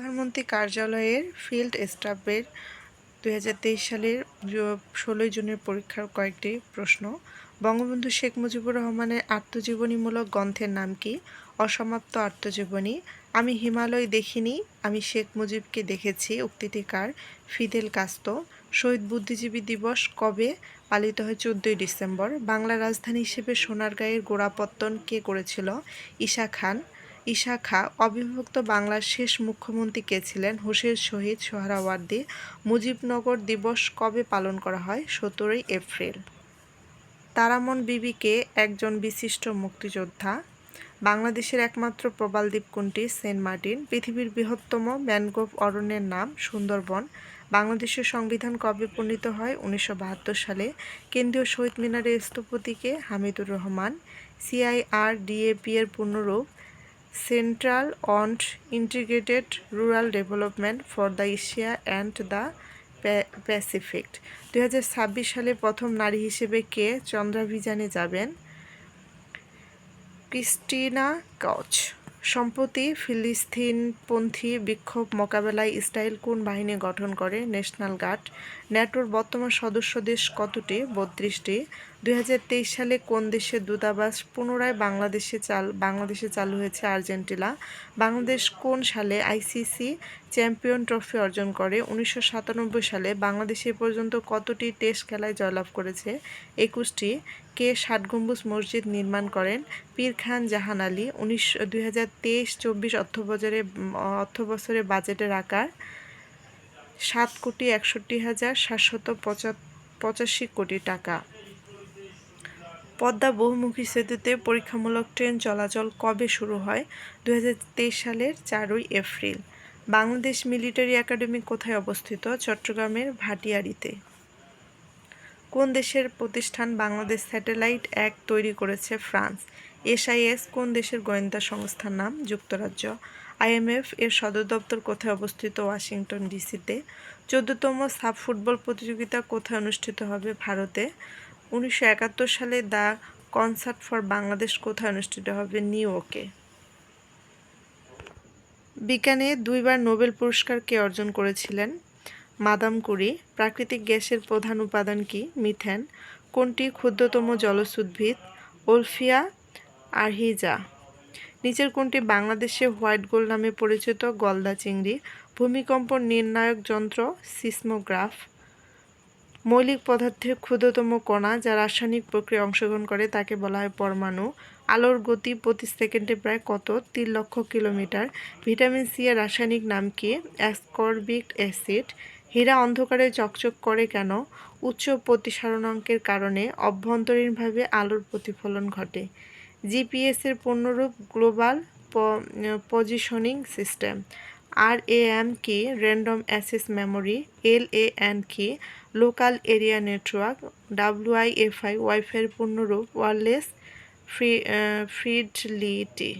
প্রধানমন্ত্রী কার্যালয়ের ফিল্ড স্টাফের 2023 সালের 16 জুনের পরীক্ষার কয়েকটি প্রশ্ন। বঙ্গবন্ধু শেখ মুজিবুর রহমানের আত্মজীবনীমূলক গ্রন্থের নাম কি? অসমাপ্ত আত্মজীবনী। আমি হিমালয় দেখিনি, আমি শেখ মুজিবকে দেখেছি উক্তিটি কার? Fidel Castro. শহীদ বুদ্ধিজীবী দিবস কবে পালিত হয়? 14ই ডিসেম্বর। বাংলা রাজধানী হিসেবে সোনারগাঁয়ের গোড়াপত্তন কে করেছিল? ঈসা খাঁ। অবিভক্ত বাংলার শেষ মুখ্যমন্ত্রী কে ছিলেন? হোসেন শহীদ সোহরাওয়ার্দী। মুজিবনগর দিবস কবে পালন করা হয়? 17ই এপ্রিল। তারামন বিবি কে একজন বিশিষ্ট মুক্তিযোদ্ধা। বাংলাদেশের একমাত্র প্রবালদ্বীপ কোনটি? Saint Martin. পৃথিবীর বৃহত্তম ম্যানগ্রোভ অরণ্যের নাম? সুন্দরবন। বাংলাদেশের সংবিধান কবে প্রণীত হয়? 1972 সালে। কেন্দ্রীয় শহীদ মিনারের স্থপতি কে? হামিদুর রহমান। CIRDAP এর পূর্ণরূপ? Central on integrated rural development for the Asia and the Pacific. 2026 সালে প্রথম নারী হিসেবে কে চন্দ্রাভিযানে যাবেন? ক্রিস্টিনা কচ। সম্প্রতি ফিলিস্তিনপন্থী বিক্ষোভ মোকাবেলায় ইসরায়েল কোন বাহিনী গঠন করে? National guard. ন্যাটোর বর্তমান সদস্য দেশ কতটি? 32টি। 2023 সালে কোন দেশের দূতাবাস পুনরায় বাংলাদেশে চালু হয়েছে? আর্জেন্টিনা। বাংলাদেশ কোন সালে ICC চ্যাম্পিয়ন ট্রফি অর্জন করে? 1997 সালে। বাংলাদেশ এ পর্যন্ত কতটি টেস্ট খেলায় জয়লাভ করেছে? 21টি। কে 7 গম্বুজ মসজিদ নির্মাণ করেন? পীর খান জাহান আলী। 2023-24 অর্থবছরে বাজেটের আকার 7,61,785 কোটি টাকা। পদ্মা বহুমুখী সেতুতে পরীক্ষামূলক ট্রেন চলাচল কবে শুরু হয়? 2023 সালের 4ই এপ্রিল। বাংলাদেশ মিলিটারি একাডেমি কোথায় অবস্থিত? চট্টগ্রামের ভাটিয়ারীতে। কোন দেশের প্রতিষ্ঠান বাংলাদেশ স্যাটেলাইট 1 তৈরি করেছে? ফ্রান্স। SIS কোন দেশের গোয়েন্দা সংস্থার নাম? যুক্তরাজ্য। IMF এর সদর দপ্তর কোথায় অবস্থিত? ওয়াশিংটন ডিসিতে। 14তম সাফ ফুটবল প্রতিযোগিতা কোথায় অনুষ্ঠিত হবে? ভারতে। 1971 সালে দ্য কনসার্ট ফর বাংলাদেশ কোথায় অনুষ্ঠিত হবে? নিউ ইয়র্কে। বিজ্ঞানে 2বার নোবেল পুরস্কার কে অর্জন করেছিলেন? Madame Curie. প্রাকৃতিক গ্যাসের প্রধান উপাদান কি? মিথেন। কোনটি ক্ষুদ্রতম জলজ উদ্ভিদ? ওলফিয়া আরহিজা। নিচের কোনটি বাংলাদেশে হোয়াইট গোল্ড নামে পরিচিত? গলদা চিংড়ি। ভূমিকম্প নির্ণায়ক যন্ত্র? সিসমোগ্রাফ। মৌলিক পদার্থের ক্ষুদ্রতম কণা যা রাসায়নিক প্রক্রিয়ায় অংশগ্রহণ করে তাকে বলা হয় পরমাণু। আলোর গতি প্রতি সেকেন্ডে প্রায় কত? 3 লক্ষ কিলোমিটার। ভিটামিন সি এর রাসায়নিক নাম কি? Ascorbic acid. হীরা অন্ধকারে চকচক করে কেন? উচ্চ প্রতিসরণাঙ্কের কারণে অভ্যন্তরীণভাবে আলোর প্রতিফলন ঘটে। GPS এর পূর্ণরূপ? Global positioning system. RAM কি? Random access memory. LAN কি? Local area network. WIFI ওয়াইফাইয়ের পূর্ণরূপ? Wireless fidelity.